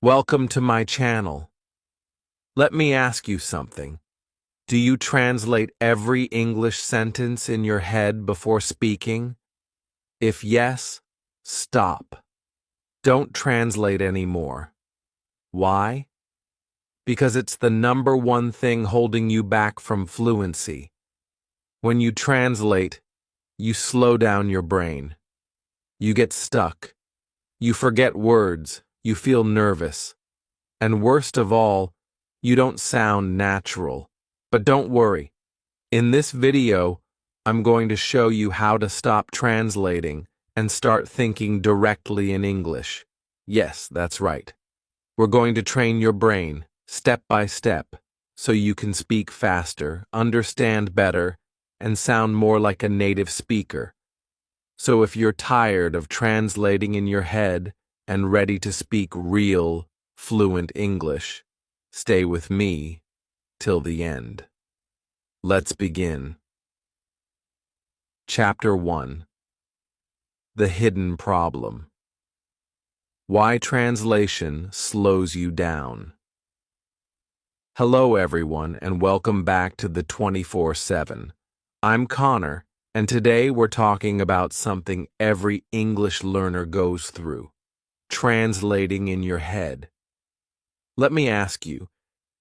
Welcome to my channel. Let me ask you something. Do you translate every English sentence in your head before speaking? If yes, stop. Don't translate anymore. Why? Because it's the number one thing holding you back from fluency. When you translate, you slow down your brain. You get stuck. You forget words. You feel nervous. And worst of all, you don't sound natural. But don't worry. In this video, I'm going to show you how to stop translating and start thinking directly in English. Yes, that's right. We're going to train your brain, step by step, so you can speak faster, understand better, and sound more like a native speaker. So if you're tired of translating in your head and ready to speak real, fluent English, stay with me till the end. Let's begin. Chapter 1. The Hidden Problem. Why translation slows you down. Hello everyone and welcome back to the 24/7. I'm Connor, and today we're talking about something every English learner goes through: translating in your head. Let me ask you,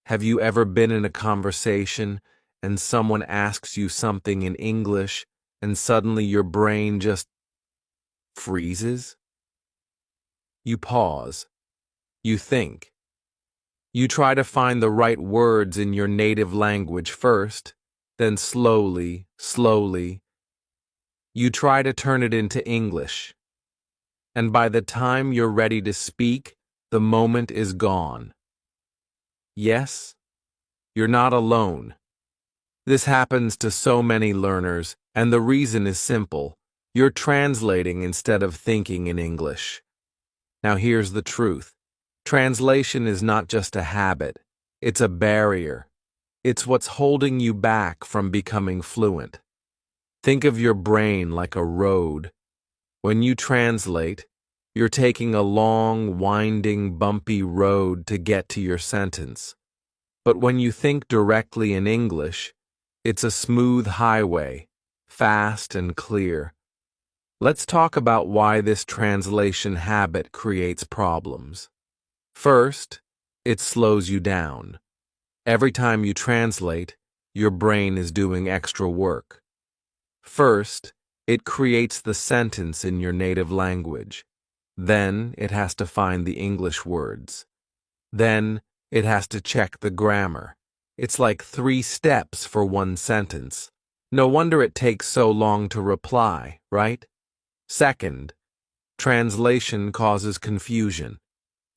have you ever been in a conversation and someone asks you something in English and suddenly your brain just freezes? You pause. You think. You try to find the right words in your native language first, then slowly, you try to turn it into English. And by the time you're ready to speak, the moment is gone. Yes, you're not alone. This happens to so many learners, and the reason is simple. You're translating instead of thinking in English. Now here's the truth. Translation is not just a habit. It's a barrier. It's what's holding you back from becoming fluent. Think of your brain like a road. When you translate, you're taking a long, winding, bumpy road to get to your sentence. But when you think directly in English, it's a smooth highway, fast and clear. Let's talk about why this translation habit creates problems. First, it slows you down. Every time you translate, your brain is doing extra work. First, it creates the sentence in your native language. Then, it has to find the English words. Then, it has to check the grammar. It's like 3 steps for one sentence. No wonder it takes so long to reply, right? Second, translation causes confusion.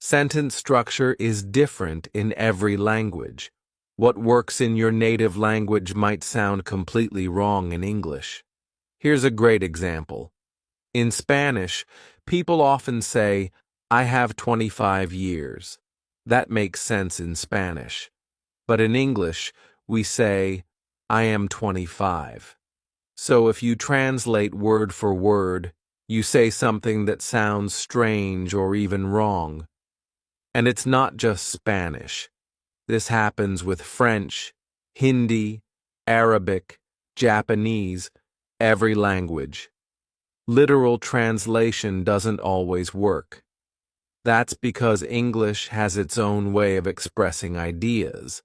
Sentence structure is different in every language. What works in your native language might sound completely wrong in English. Here's a great example. In Spanish, people often say, "I have 25 years." That makes sense in Spanish. But in English, we say, "I am 25." So if you translate word for word, you say something that sounds strange or even wrong. And it's not just Spanish. This happens with French, Hindi, Arabic, Japanese, every language. Literal translation doesn't always work. That's because English has its own way of expressing ideas.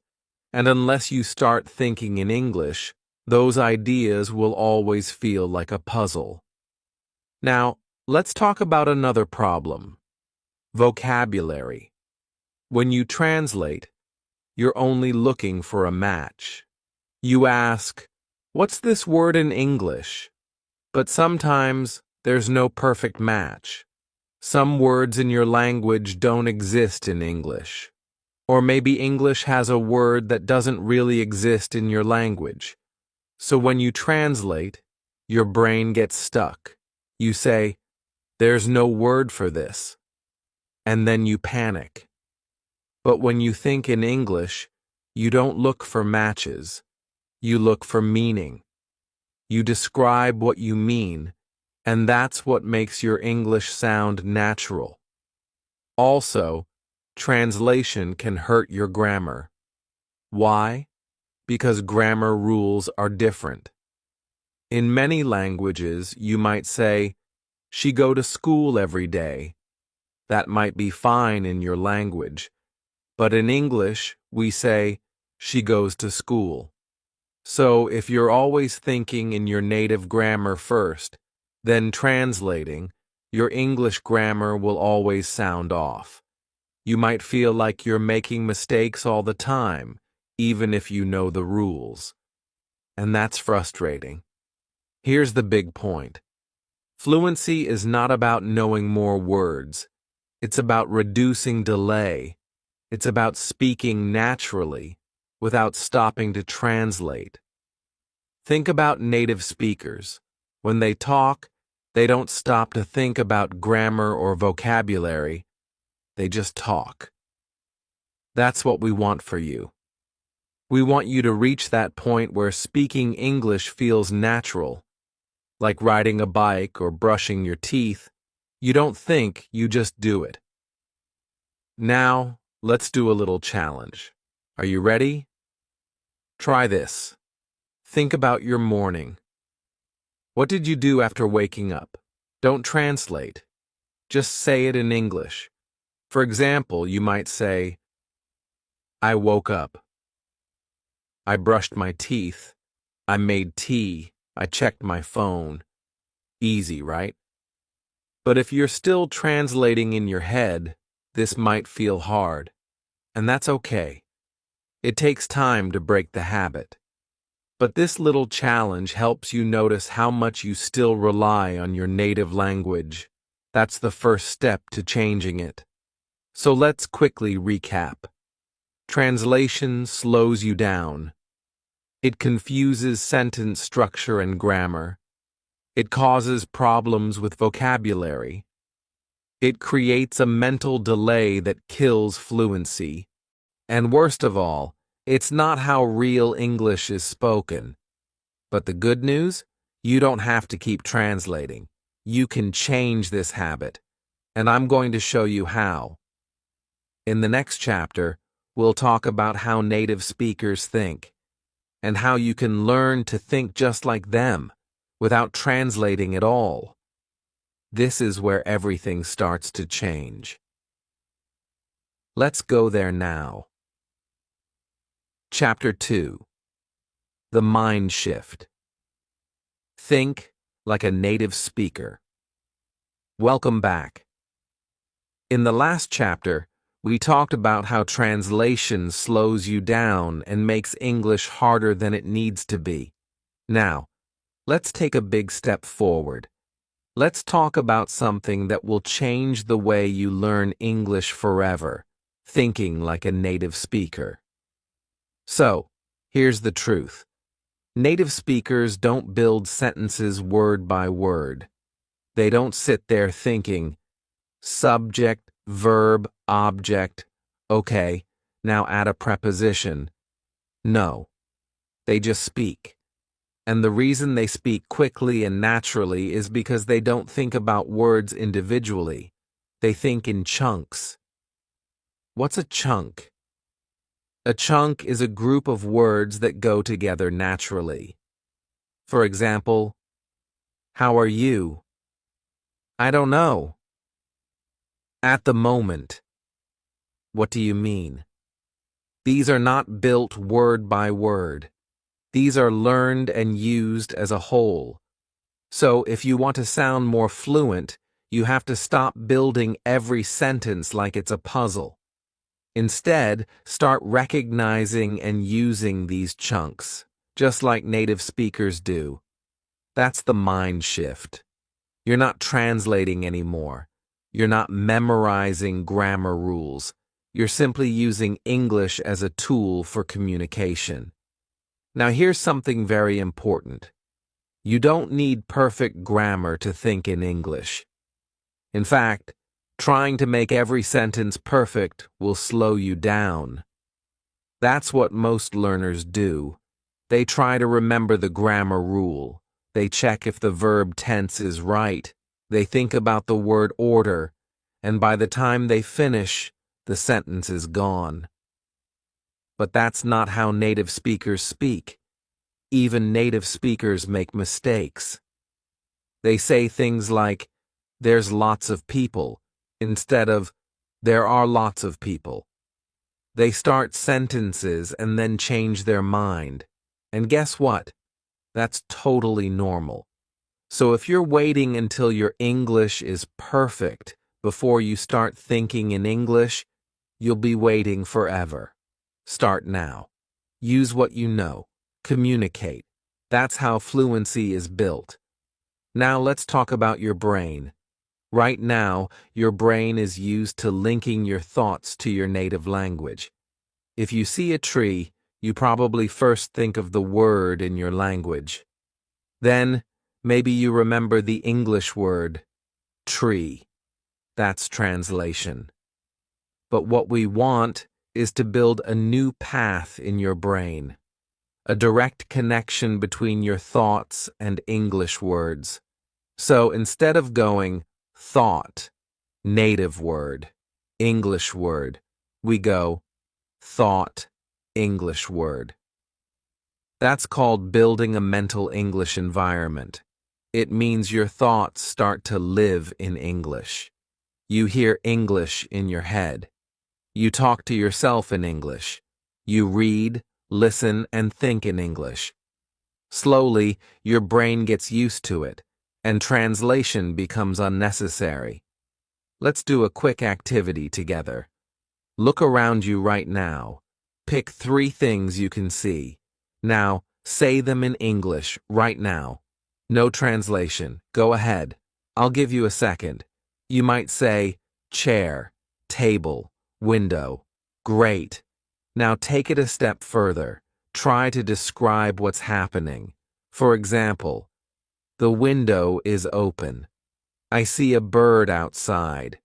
And unless you start thinking in English, those ideas will always feel like a puzzle. Now, let's talk about another problem: vocabulary. When you translate, you're only looking for a match. You ask, "What's this word in English?" But sometimes there's no perfect match. Some words in your language don't exist in English. Or maybe English has a word that doesn't really exist in your language. So when you translate, your brain gets stuck. You say, "There's no word for this." And then you panic. But when you think in English, you don't look for matches. You look for meaning. You describe what you mean, and that's what makes your English sound natural. Also, translation can hurt your grammar. Why? Because grammar rules are different. In many languages, you might say, "She go to school every day." That might be fine in your language. But in English, we say, "She goes to school." So if you're always thinking in your native grammar first, then translating, your English grammar will always sound off. You might feel like you're making mistakes all the time, even if you know the rules. And that's frustrating. Here's the big point. Fluency is not about knowing more words. It's about reducing delay. It's about speaking naturally, without stopping to translate. Think about native speakers. When they talk, they don't stop to think about grammar or vocabulary. They just talk. That's what we want for you. We want you to reach that point where speaking English feels natural. Like riding a bike or brushing your teeth. You don't think, you just do it. Now, let's do a little challenge. Are you ready? Try this. Think about your morning. What did you do after waking up? Don't translate. Just say it in English. For example, you might say, "I woke up. I brushed my teeth. I made tea. I checked my phone." Easy, right? But if you're still translating in your head, this might feel hard. And that's okay. It takes time to break the habit. But this little challenge helps you notice how much you still rely on your native language. That's the first step to changing it. So let's quickly recap. Translation slows you down. It confuses sentence structure and grammar. It causes problems with vocabulary. It creates a mental delay that kills fluency. And worst of all, it's not how real English is spoken. But the good news? You don't have to keep translating. You can change this habit. And I'm going to show you how. In the next chapter, we'll talk about how native speakers think, and how you can learn to think just like them, without translating at all. This is where everything starts to change. Let's go there now. Chapter 2. The Mind Shift. Think like a native speaker. Welcome back. In the last chapter, we talked about how translation slows you down and makes English harder than it needs to be. Now, let's take a big step forward. Let's talk about something that will change the way you learn English forever, thinking like a native speaker. So, here's the truth. Native speakers don't build sentences word by word. They don't sit there thinking, subject, verb, object, okay, now add a preposition. No, they just speak. And the reason they speak quickly and naturally is because they don't think about words individually. They think in chunks. What's a chunk? A chunk is a group of words that go together naturally. For example, how are you? I don't know. At the moment. What do you mean? These are not built word by word. These are learned and used as a whole. So if you want to sound more fluent, you have to stop building every sentence like it's a puzzle. Instead, start recognizing and using these chunks, just like native speakers do. That's the mind shift. You're not translating anymore. You're not memorizing grammar rules. You're simply using English as a tool for communication. Now here's something very important. You don't need perfect grammar to think in English. In fact, trying to make every sentence perfect will slow you down. That's what most learners do. They try to remember the grammar rule. They check if the verb tense is right. They think about the word order. And by the time they finish, the sentence is gone. But that's not how native speakers speak. Even native speakers make mistakes. They say things like, "There's lots of people," instead of, "There are lots of people." They start sentences and then change their mind. And guess what? That's totally normal. So if you're waiting until your English is perfect before you start thinking in English, you'll be waiting forever. Start now. Use what you know. Communicate. That's how fluency is built. Now let's talk about your brain. Right now, your brain is used to linking your thoughts to your native language. If you see a tree, you probably first think of the word in your language. Then, maybe you remember the English word, tree. That's translation. But what we want is to build a new path in your brain, a direct connection between your thoughts and English words. So instead of going thought, native word, English word, we go thought, English word. That's called building a mental English environment. It means your thoughts start to live in English. You hear English in your head. You talk to yourself in English. You read, listen, and think in English. Slowly, your brain gets used to it, and translation becomes unnecessary. Let's do a quick activity together. Look around you right now. Pick 3 things you can see. Now, say them in English right now. No translation. Go ahead. I'll give you a second. You might say, chair, table, window. Great. Now take it a step further. Try to describe what's happening. For example, the window is open. I see a bird outside.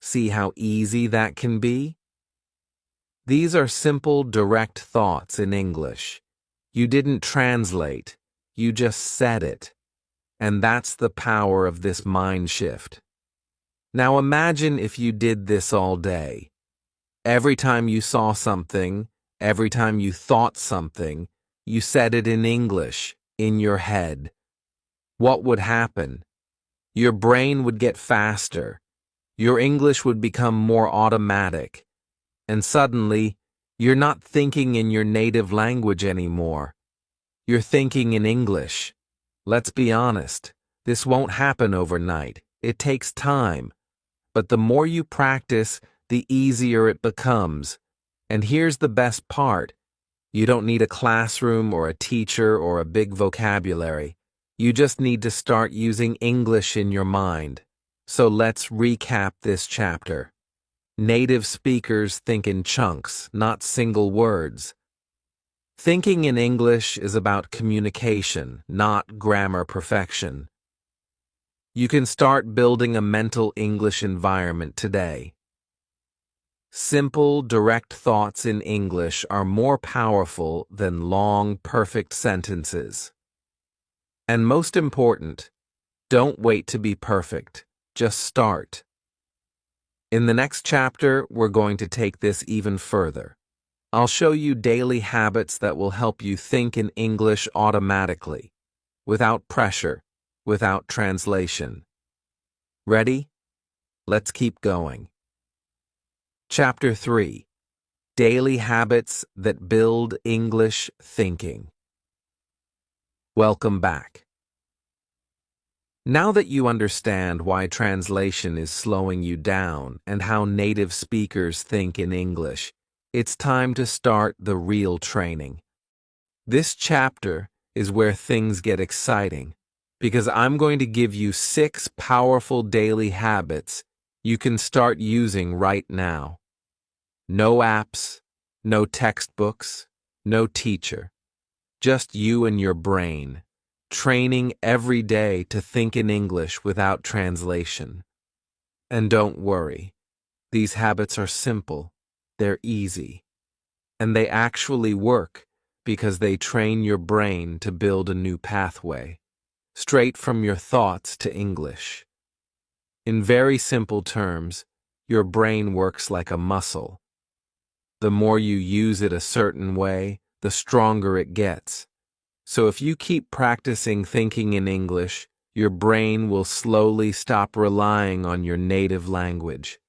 See how easy that can be? These are simple, direct thoughts in English. You didn't translate, you just said it. And that's the power of this mind shift. Now imagine if you did this all day. Every time you saw something, every time you thought something, you said it in English, in your head. What would happen? Your brain would get faster. Your English would become more automatic. And suddenly, you're not thinking in your native language anymore. You're thinking in English. Let's be honest, this won't happen overnight. It takes time. But the more you practice, the easier it becomes. And here's the best part. You don't need a classroom or a teacher or a big vocabulary. You just need to start using English in your mind. So let's recap this chapter. Native speakers think in chunks, not single words. Thinking in English is about communication, not grammar perfection. You can start building a mental English environment today. Simple, direct thoughts in English are more powerful than long, perfect sentences. And most important, don't wait to be perfect. Just start. In the next chapter, we're going to take this even further. I'll show you daily habits that will help you think in English automatically, without pressure, without translation. Ready? Let's keep going. Chapter 3. Daily Habits that Build English Thinking. Welcome back. Now that you understand why translation is slowing you down and how native speakers think in English, it's time to start the real training. This chapter is where things get exciting, because I'm going to give you 6 powerful daily habits you can start using right now. No apps, no textbooks, no teacher. Just you and your brain, training every day to think in English without translation. And don't worry, these habits are simple, they're easy, and they actually work because they train your brain to build a new pathway, straight from your thoughts to English. In very simple terms, your brain works like a muscle. The more you use it a certain way, the stronger it gets. So if you keep practicing thinking in English, your brain will slowly stop relying on your native language.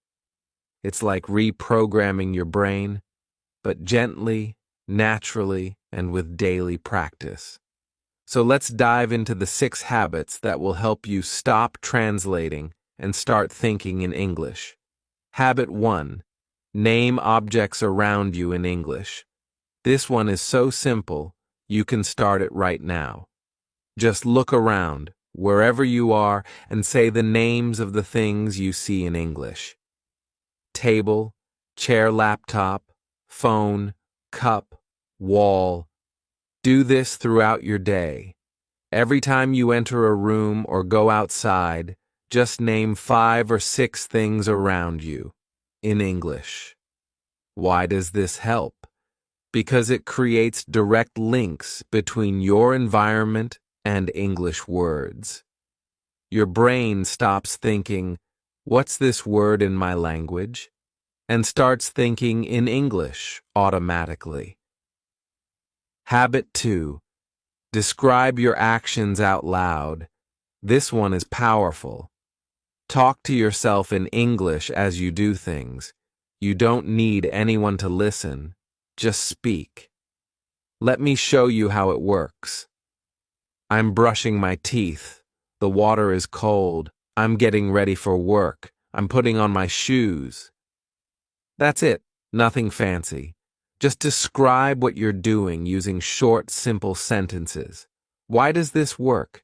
It's like reprogramming your brain, but gently, naturally, and with daily practice. So let's dive into the 6 habits that will help you stop translating and start thinking in English. Habit 1. Name objects around you in English. This one is so simple, you can start it right now. Just look around, wherever you are, and say the names of the things you see in English. Table, chair, laptop, phone, cup, wall. Do this throughout your day. Every time you enter a room or go outside, just name 5 or 6 things around you in English. Why does this help? Because it creates direct links between your environment and English words. Your brain stops thinking, "What's this word in my language?" and starts thinking in English automatically. Habit 2. Describe your actions out loud. This one is powerful. Talk to yourself in English as you do things. You don't need anyone to listen. Just speak. Let me show you how it works. I'm brushing my teeth. The water is cold. I'm getting ready for work. I'm putting on my shoes. That's it. Nothing fancy. Just describe what you're doing using short, simple sentences. Why does this work?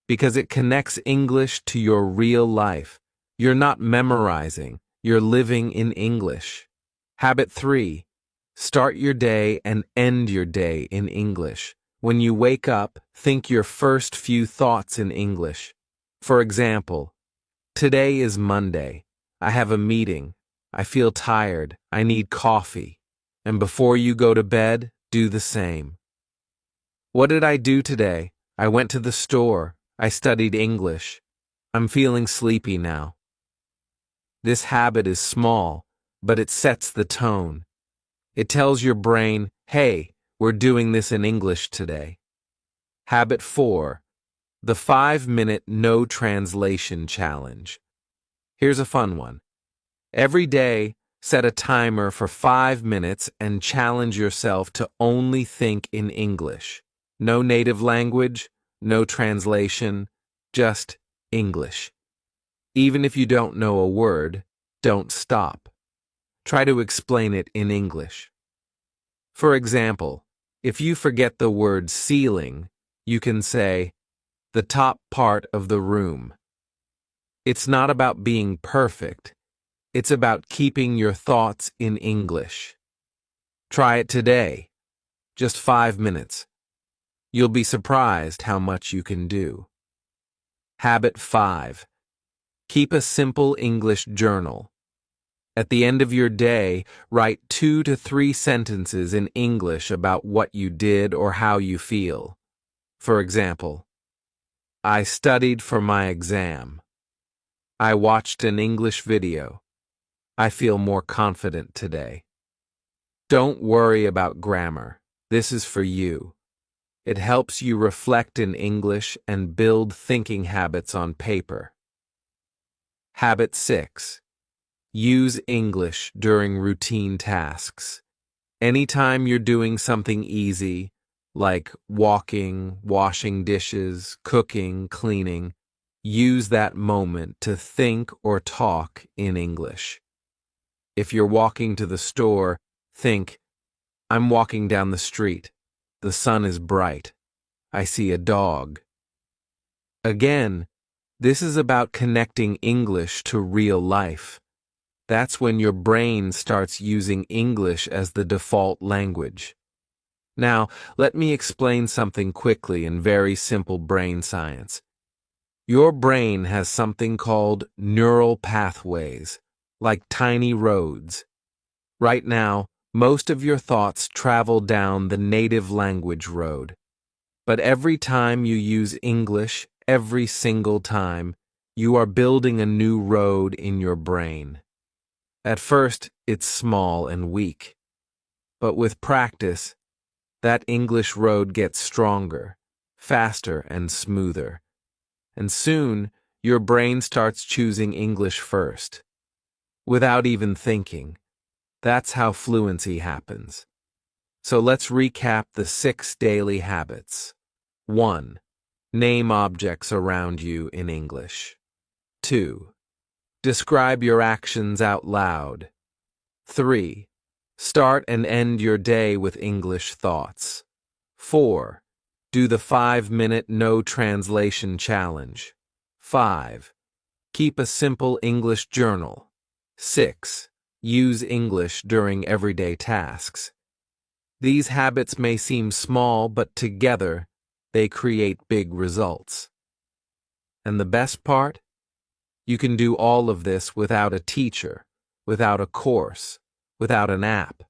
Because it connects English to your real life. You're not memorizing. You're living in English. Habit 3. Start your day and end your day in English. When you wake up, think your first few thoughts in English. For example, today is Monday. I have a meeting. I feel tired. I need coffee. And before you go to bed, do the same. What did I do today? I went to the store. I studied English. I'm feeling sleepy now. This habit is small, but it sets the tone. It tells your brain, hey, we're doing this in English today. Habit 4. The 5-minute no translation challenge. Here's a fun one. Every day, set a timer for 5 minutes and challenge yourself to only think in English. No native language, no translation, just English. Even if you don't know a word, don't stop. Try to explain it in English. For example, if you forget the word ceiling, you can say, the top part of the room. It's not about being perfect. It's about keeping your thoughts in English. Try it today. Just 5 minutes. You'll be surprised how much you can do. Habit 5. Keep a simple English journal. At the end of your day, write 2 to 3 sentences in English about what you did or how you feel. For example, I studied for my exam. I watched an English video. I feel more confident today. Don't worry about grammar. This is for you. It helps you reflect in English and build thinking habits on paper. Habit 6. Use English during routine tasks. Anytime you're doing something easy, like walking, washing dishes, cooking, cleaning, use that moment to think or talk in English. If you're walking to the store, think, I'm walking down the street. The sun is bright. I see a dog. Again, this is about connecting English to real life. That's when your brain starts using English as the default language. Now, let me explain something quickly in very simple brain science. Your brain has something called neural pathways, like tiny roads. Right now, most of your thoughts travel down the native language road. But every time you use English, every single time, you are building a new road in your brain. At first, it's small and weak. But with practice, that English road gets stronger, faster, and smoother. And soon, your brain starts choosing English first. Without even thinking. That's how fluency happens. So let's recap the 6 daily habits. 1. Name objects around you in English. 2. Describe your actions out loud. 3. Start and end your day with English thoughts. 4. Do the 5-minute no translation challenge. 5. Keep a simple English journal. 6. Use English during everyday tasks. These habits may seem small, but together, they create big results. And the best part? You can do all of this without a teacher, without a course, without an app.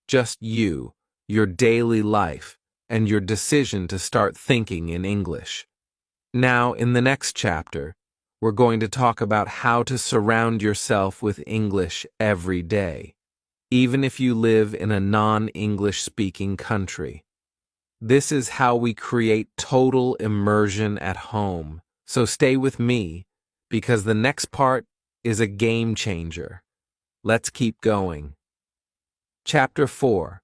Just you, your daily life, and your decision to start thinking in English. Now, in the next chapter, we're going to talk about how to surround yourself with English every day, even if you live in a non-English speaking country. This is how we create total immersion at home. So stay with me, because the next part is a game changer. Let's keep going. Chapter 4.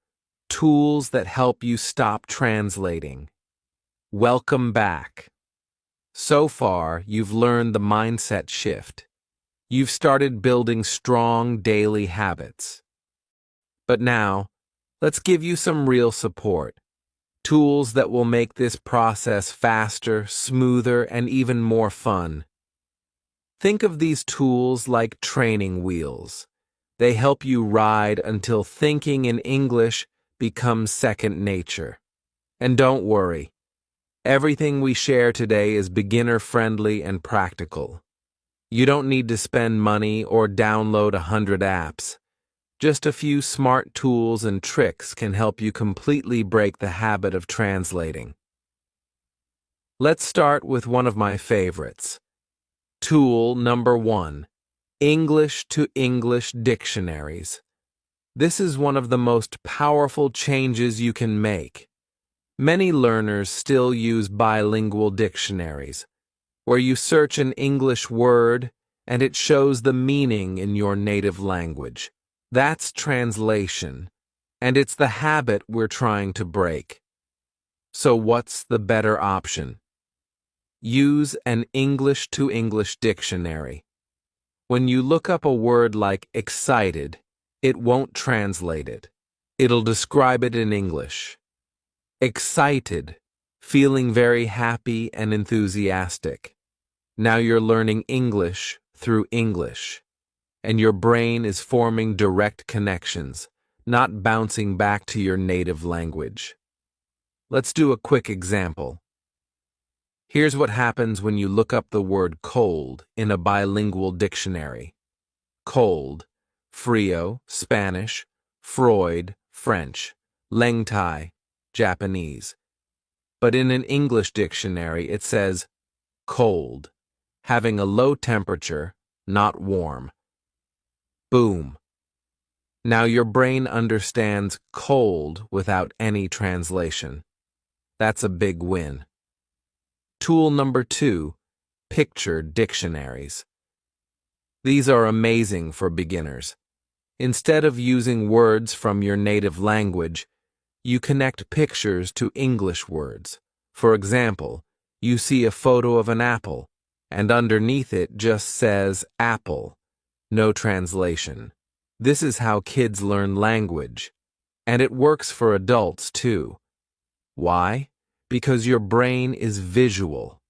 Tools that help you stop translating. Welcome back. So far, you've learned the mindset shift. You've started building strong daily habits. But now, let's give you some real support. Tools that will make this process faster, smoother, and even more fun. Think of these tools like training wheels. They help you ride until thinking in English becomes second nature. And don't worry, everything we share today is beginner-friendly and practical. You don't need to spend money or download 100 apps. Just a few smart tools and tricks can help you completely break the habit of translating. Let's start with one of my favorites. Tool number 1. English to English dictionaries. This is one of the most powerful changes you can make. Many learners still use bilingual dictionaries, where you search an English word and it shows the meaning in your native language. That's translation, and it's the habit we're trying to break. So what's the better option? Use an English to English dictionary. When you look up a word like excited, it won't translate it. It'll describe it in English. Excited, feeling very happy and enthusiastic. Now you're learning English through English, and your brain is forming direct connections, not bouncing back to your native language. Let's do a quick example. Here's what happens when you look up the word cold in a bilingual dictionary. Cold, frio, Spanish, Freud, French, lengtai, Japanese. But in an English dictionary it says cold, having a low temperature, not warm. Boom. Now your brain understands cold without any translation. That's a big win. Tool number 2, picture dictionaries. These are amazing for beginners. Instead of using words from your native language, you connect pictures to English words. For example, you see a photo of an apple, and underneath it just says apple, no translation. This is how kids learn language, and it works for adults too. Why? Because your brain is visual.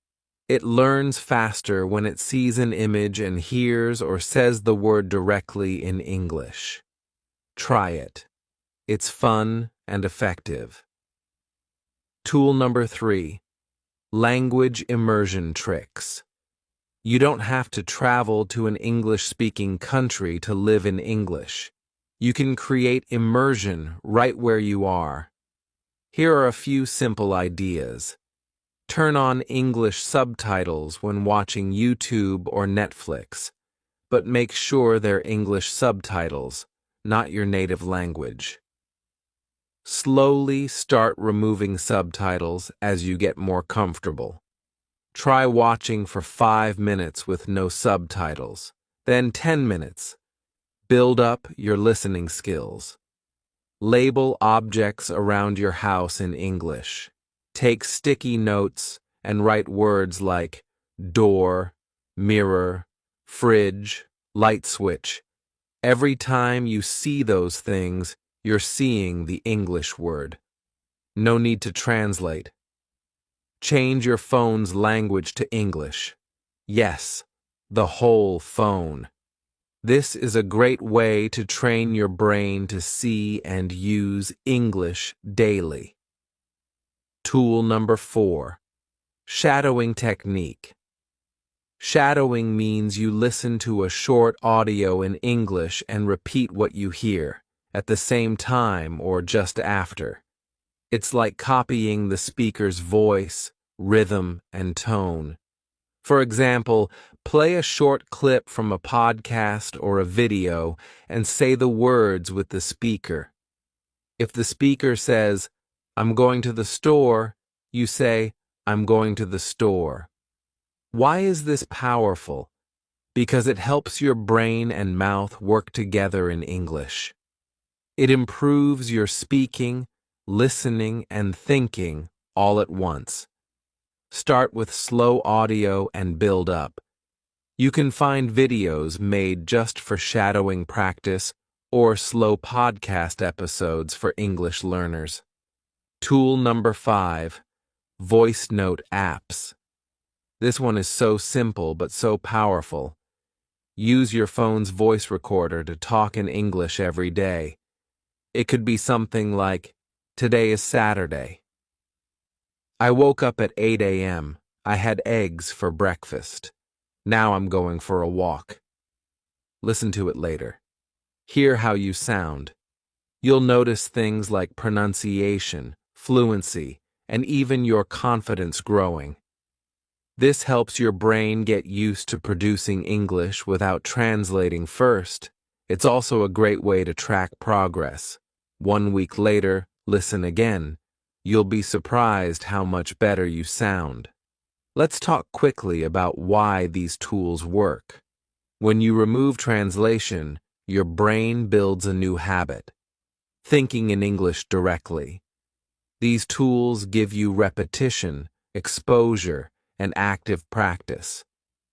It learns faster when it sees an image and hears or says the word directly in English. Try it. It's fun and effective. Tool number 3, language immersion tricks. You don't have to travel to an English-speaking country to live in English. You can create immersion right where you are. Here are a few simple ideas. Turn on English subtitles when watching YouTube or Netflix. but make sure they're English subtitles, not your native language. Slowly start removing subtitles as you get more comfortable. Try watching for 5 minutes with no subtitles, then 10 minutes. Build up your listening skills. Label objects around your house in English. Take sticky notes and write words like door, mirror, fridge, light switch. Every time you see those things, you're seeing the English word. No need to translate. Change your phone's language to English. Yes, the whole phone. This is a great way to train your brain to see and use English daily. Tool number 4. Shadowing technique. Shadowing means you listen to a short audio in English and repeat what you hear, at the same time or just after. It's like copying the speaker's voice, rhythm, and tone. For example, play a short clip from a podcast or a video and say the words with the speaker. If the speaker says, "I'm going to the store," you say, "I'm going to the store." Why is this powerful? Because it helps your brain and mouth work together in English. It improves your speaking, listening, and thinking all at once. Start with slow audio and build up. You can find videos made just for shadowing practice or slow podcast episodes for English learners. Tool number 5, voice note apps. This one is so simple but so powerful. Use your phone's voice recorder to talk in English every day. It could be something like, "Today is Saturday. I woke up at 8 a.m. I had eggs for breakfast. Now I'm going for a walk." Listen to it later. Hear how you sound. You'll notice things like pronunciation, fluency, and even your confidence growing. This helps your brain get used to producing English without translating first. It's also a great way to track progress. 1 week later, listen again. You'll be surprised how much better you sound. Let's talk quickly about why these tools work. When you remove translation, your brain builds a new habit, thinking in English directly. These tools give you repetition, exposure, and active practice.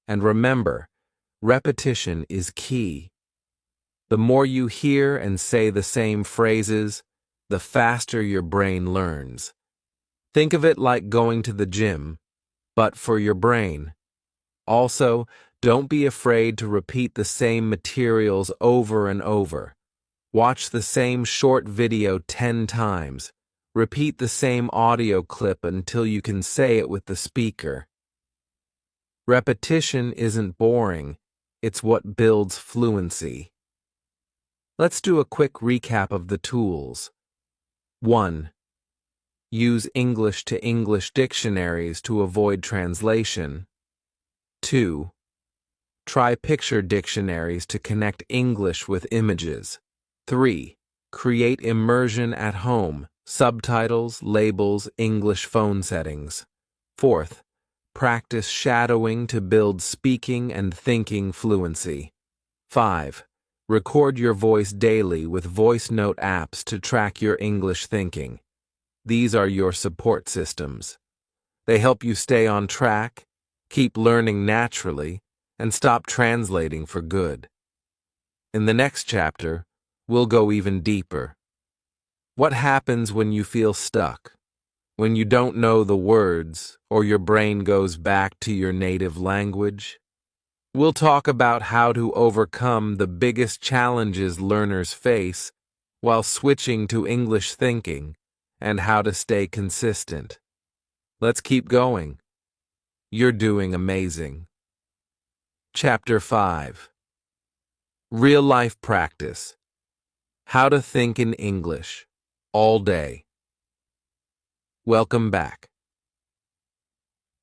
And remember, repetition is key. The more you hear and say the same phrases, the faster your brain learns. Think of it like going to the gym, but for your brain. Also, don't be afraid to repeat the same materials over and over. Watch the same short video 10 times. Repeat the same audio clip until you can say it with the speaker. Repetition isn't boring, it's what builds fluency. Let's do a quick recap of the tools. 1. Use English to English dictionaries to avoid translation. 2. Try picture dictionaries to connect English with images. 3. Create immersion at home, subtitles, labels, English phone settings. 4th. Practice shadowing to build speaking and thinking fluency. 5. Record your voice daily with voice note apps to track your English thinking. These are your support systems. They help you stay on track, keep learning naturally, and stop translating for good. In the next chapter, we'll go even deeper. What happens when you feel stuck? When you don't know the words, or your brain goes back to your native language? We'll talk about how to overcome the biggest challenges learners face while switching to English thinking, and how to stay consistent. Let's keep going. You're doing amazing. Chapter 5. Real-life practice. How to think in English, all day. Welcome back.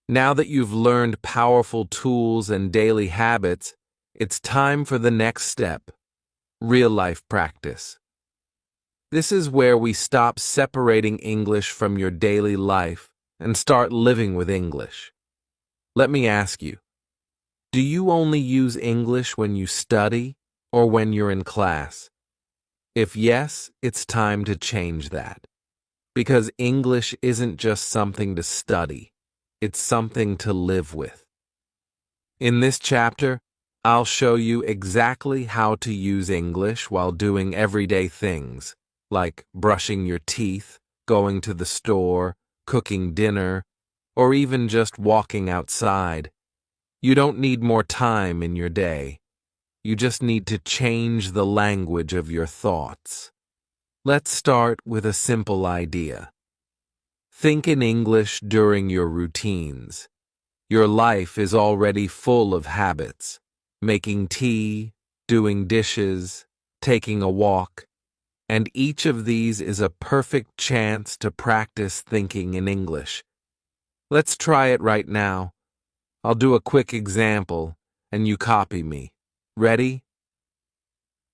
Now that you've learned powerful tools and daily habits, It's time for the next step, real-life practice. This is where we stop separating English from your daily life and start living with English. Let me ask you, do you only use English when you study or when you're in class? If yes, it's time to change that. Because English isn't just something to study, it's something to live with. In this chapter, I'll show you exactly how to use English while doing everyday things, like brushing your teeth, going to the store, cooking dinner, or even just walking outside. You don't need more time in your day. You just need to change the language of your thoughts. Let's start with a simple idea. Think in English during your routines. Your life is already full of habits. Making tea, doing dishes, taking a walk, and each of these is a perfect chance to practice thinking in English. Let's try it right now. I'll do a quick example, and you copy me. Ready?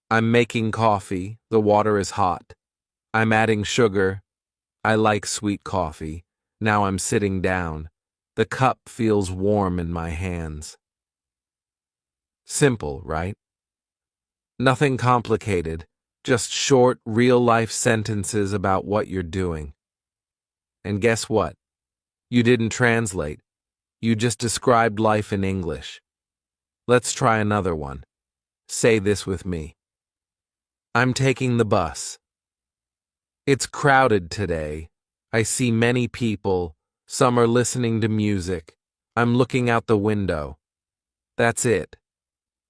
I'm making coffee. The water is hot. I'm adding sugar. I like sweet coffee. Now I'm sitting down. The cup feels warm in my hands. Simple, right? Nothing complicated, just short, real-life sentences about what you're doing. And guess what? You didn't translate. You just described life in English. Let's try another one. Say this with me. I'm taking the bus. It's crowded today. I see many people. Some are listening to music. I'm looking out the window. That's it.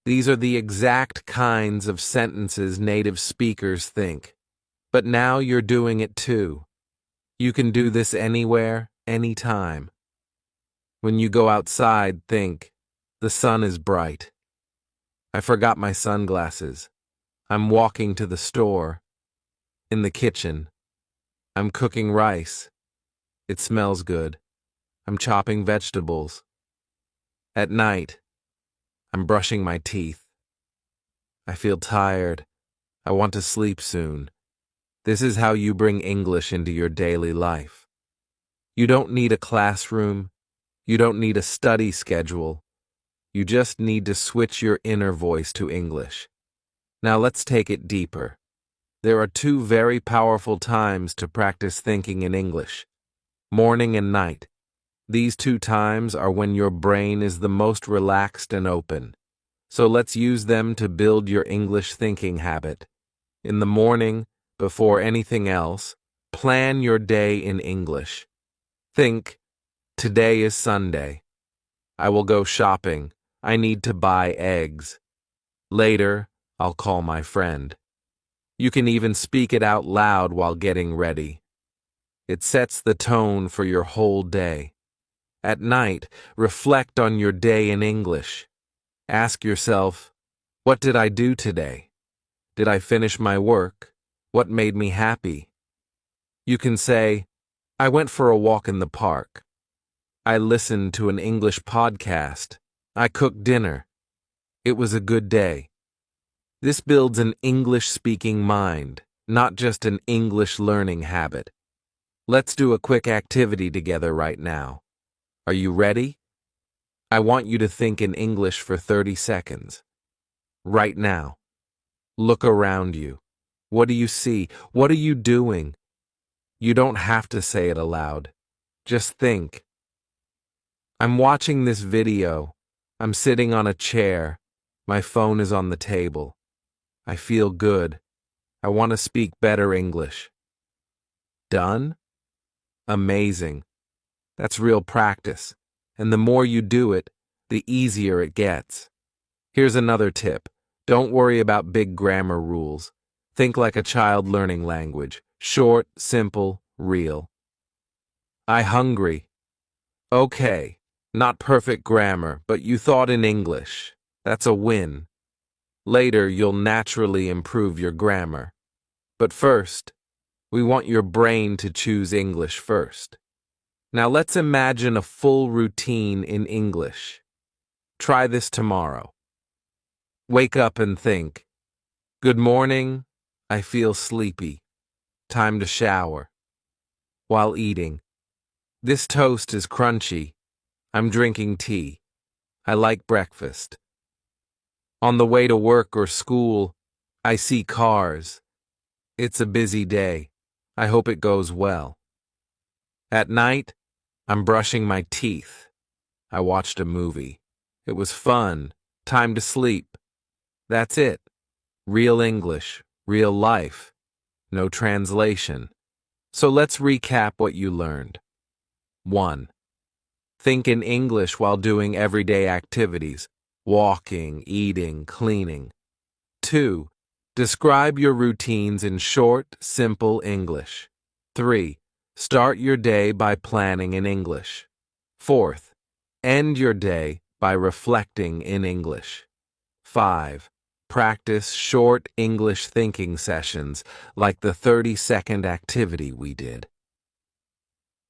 These are the exact kinds of sentences native speakers think. But now you're doing it too. You can do this anywhere, anytime. When you go outside, think, the sun is bright. I forgot my sunglasses. I'm walking to the store. In the kitchen. I'm cooking rice. It smells good. I'm chopping vegetables. At night, I'm brushing my teeth. I feel tired. I want to sleep soon. This is how you bring English into your daily life. You don't need a classroom. You don't need a study schedule. You just need to switch your inner voice to English. Now let's take it deeper. There are two very powerful times to practice thinking in English: morning and night. These two times are when your brain is the most relaxed and open. So let's use them to build your English thinking habit. In the morning, before anything else, plan your day in English. Think, today is Sunday. I will go shopping. I need to buy eggs. Later, I'll call my friend. You can even speak it out loud while getting ready. It sets the tone for your whole day. At night, reflect on your day in English. Ask yourself, what did I do today? Did I finish my work? What made me happy? You can say, I went for a walk in the park. I listened to an English podcast. I cooked dinner. It was a good day. This builds an English-speaking mind, not just an English-learning habit. Let's do a quick activity together right now. Are you ready? I want you to think in English for 30 seconds. Right now. Look around you. What do you see? What are you doing? You don't have to say it aloud. Just think. I'm watching this video. I'm sitting on a chair. My phone is on the table. I feel good. I want to speak better English. Done? Amazing. That's real practice. And the more you do it, the easier it gets. Here's another tip. Don't worry about big grammar rules. Think like a child learning language. Short, simple, real. I hungry. Okay. Not perfect grammar, but you thought in English. That's a win. Later, you'll naturally improve your grammar. But first, we want your brain to choose English first. Now let's imagine a full routine in English. Try this tomorrow. Wake up and think, good morning, I feel sleepy. Time to shower. While eating, this toast is crunchy. I'm drinking tea. I like breakfast. On the way to work or school, I see cars. It's a busy day. I hope it goes well. At night, I'm brushing my teeth. I watched a movie. It was fun. Time to sleep. That's it. Real English, real life. No translation. So let's recap what you learned. 1. Think in English while doing everyday activities. Walking, eating, cleaning. 2. Describe your routines in short, simple English. 3. Start your day by planning in English. 4th, end your day by reflecting in English. 5. Practice short English thinking sessions like the 30-second activity we did.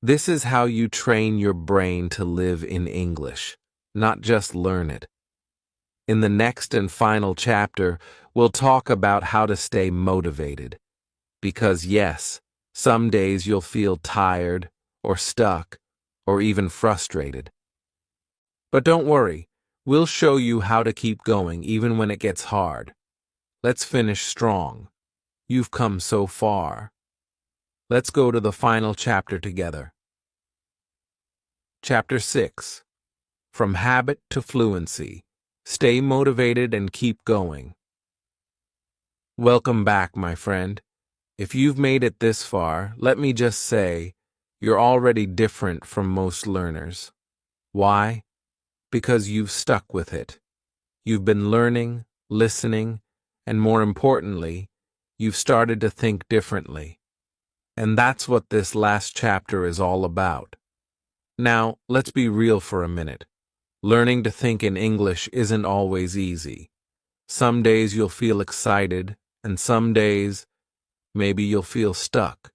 This is how you train your brain to live in English, not just learn it. In the next and final chapter, we'll talk about how to stay motivated. Because yes, some days you'll feel tired, or stuck, or even frustrated. But don't worry, we'll show you how to keep going even when it gets hard. Let's finish strong. You've come so far. Let's go to the final chapter together. Chapter 6. From Habit to Fluency. Stay motivated and keep going. Welcome back, my friend. If you've made it this far, let me just say, you're already different from most learners. Why? Because you've stuck with it. You've been learning, listening, and more importantly, you've started to think differently. And that's what this last chapter is all about. Now, let's be real for a minute. Learning to think in English isn't always easy. Some days you'll feel excited, and some days, maybe you'll feel stuck.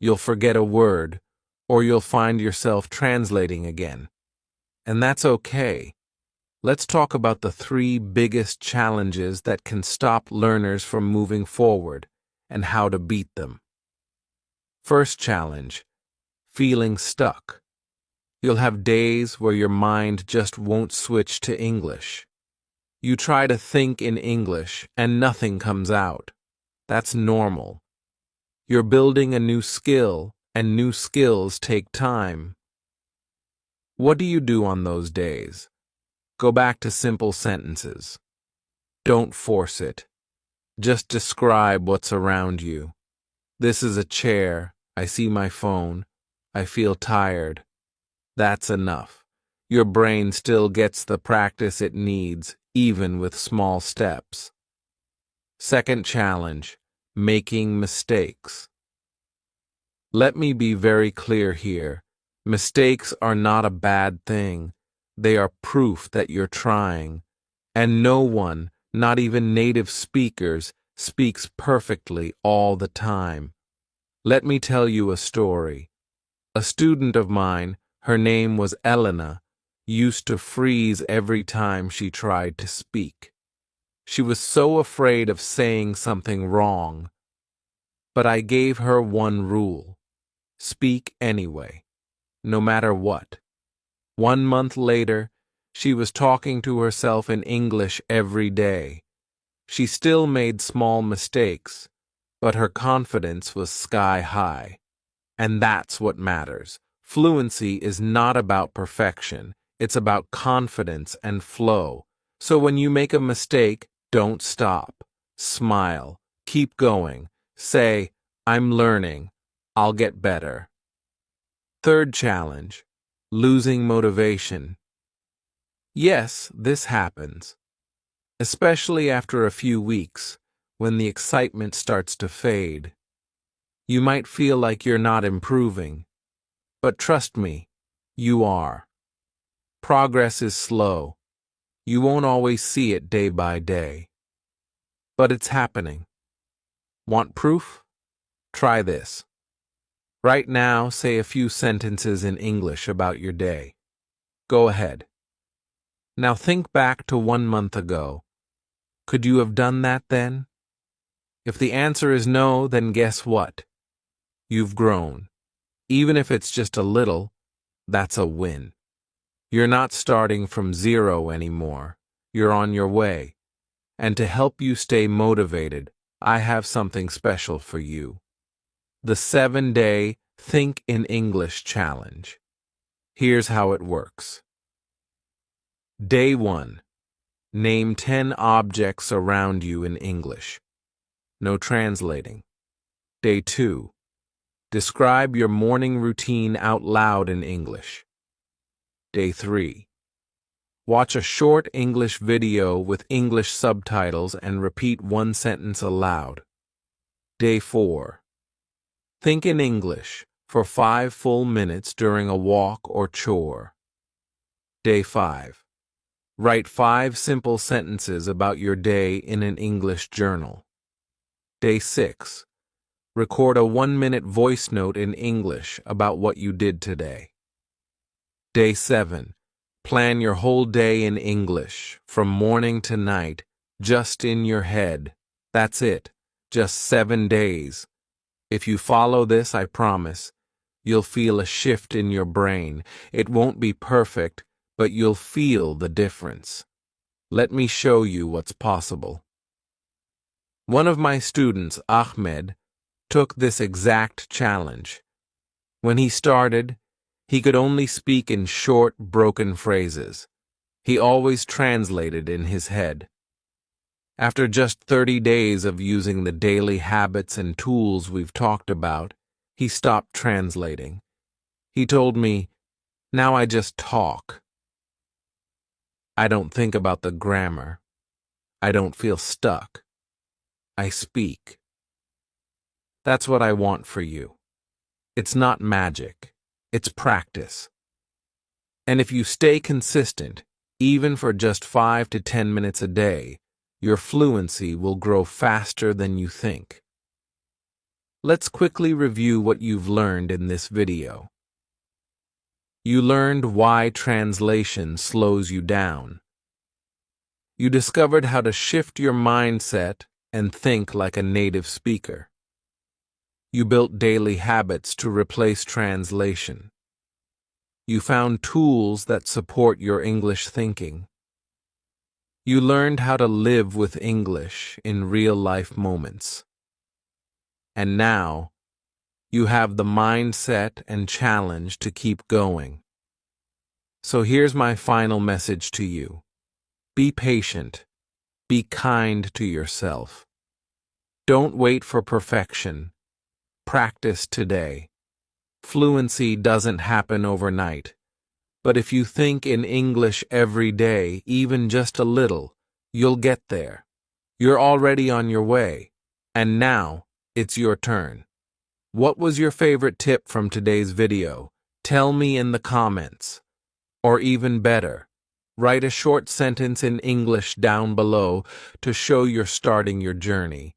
You'll forget a word, or you'll find yourself translating again. And that's okay. Let's talk about the 3 biggest challenges that can stop learners from moving forward and how to beat them. First challenge, feeling stuck. You'll have days where your mind just won't switch to English. You try to think in English and nothing comes out. That's normal. You're building a new skill, and new skills take time. What do you do on those days? Go back to simple sentences. Don't force it. Just describe what's around you. This is a chair. I see my phone. I feel tired. That's enough. Your brain still gets the practice it needs, even with small steps. Second challenge, making mistakes. Let me be very clear here. Mistakes are not a bad thing. They are proof that you're trying. And no one, not even native speakers, speaks perfectly all the time. Let me tell you a story. A student of mine, her name was Elena, used to freeze every time she tried to speak. She was so afraid of saying something wrong. But I gave her one rule. Speak anyway, no matter what. 1 month later, she was talking to herself in English every day. She still made small mistakes, but her confidence was sky high. And that's what matters. Fluency is not about perfection. It's about confidence and flow. So when you make a mistake, don't stop. Smile. Keep going. Say, I'm learning. I'll get better. Third challenge, losing motivation. Yes, this happens, especially after a few weeks, when the excitement starts to fade. You might feel like you're not improving, but trust me, you are. Progress is slow. You won't always see it day by day. But it's happening. Want proof? Try this. Right now, say a few sentences in English about your day. Go ahead. Now think back to 1 month ago. Could you have done that then? If the answer is no, then guess what? You've grown. Even if it's just a little, that's a win. You're not starting from zero anymore. You're on your way. And to help you stay motivated, I have something special for you. The 7-day Think in English Challenge. Here's how it works. Day 1. Name 10 objects around you in English. No translating. Day 2. Describe your morning routine out loud in English. Day 3. Watch a short English video with English subtitles and repeat one sentence aloud. Day 4. Think in English for 5 full minutes during a walk or chore. Day 5. Write 5 simple sentences about your day in an English journal. Day 6. Record a 1-minute voice note in English about what you did today. Day 7. Plan your whole day in English, from morning to night, just in your head. That's it. Just 7 days. If you follow this, I promise, you'll feel a shift in your brain. It won't be perfect, but you'll feel the difference. Let me show you what's possible. One of my students, Ahmed, took this exact challenge. When he started, he could only speak in short, broken phrases. He always translated in his head. After just 30 days of using the daily habits and tools we've talked about, he stopped translating. He told me, "Now I just talk. I don't think about the grammar. I don't feel stuck. I speak." That's what I want for you. It's not magic. It's practice. And if you stay consistent, even for just 5 to 10 minutes a day, your fluency will grow faster than you think. Let's quickly review what you've learned in this video. You learned why translation slows you down. You discovered how to shift your mindset and think like a native speaker. You built daily habits to replace translation. You found tools that support your English thinking. You learned how to live with English in real-life moments. And now, you have the mindset and challenge to keep going. So here's my final message to you. Be patient. Be kind to yourself. Don't wait for perfection. Practice today. Fluency doesn't happen overnight. But if you think in English every day, even just a little, you'll get there. You're already on your way. And now, it's your turn. What was your favorite tip from today's video? Tell me in the comments. Or even better, write a short sentence in English down below to show you're starting your journey.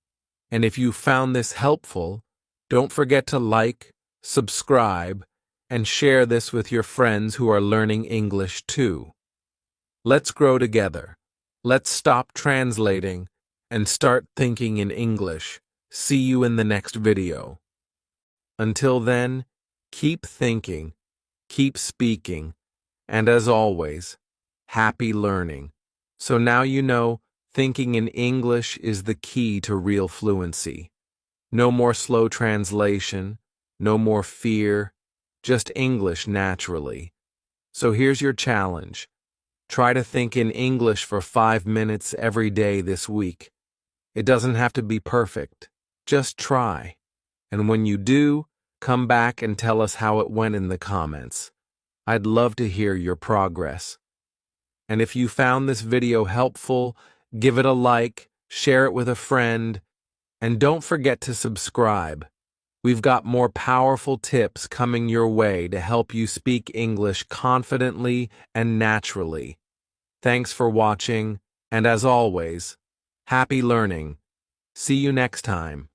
And if you found this helpful, don't forget to like, subscribe, and share this with your friends who are learning English too. Let's grow together. Let's stop translating and start thinking in English. See you in the next video. Until then, keep thinking, keep speaking, and as always, happy learning. So now you know thinking in English is the key to real fluency. No more slow translation, no more fear, just English naturally. So here's your challenge. Try to think in English for 5 minutes every day this week. It doesn't have to be perfect. Just try. And when you do, come back and tell us how it went in the comments. I'd love to hear your progress. And if you found this video helpful, give it a like, share it with a friend, and don't forget to subscribe. We've got more powerful tips coming your way to help you speak English confidently and naturally. Thanks for watching, and as always, happy learning. See you next time.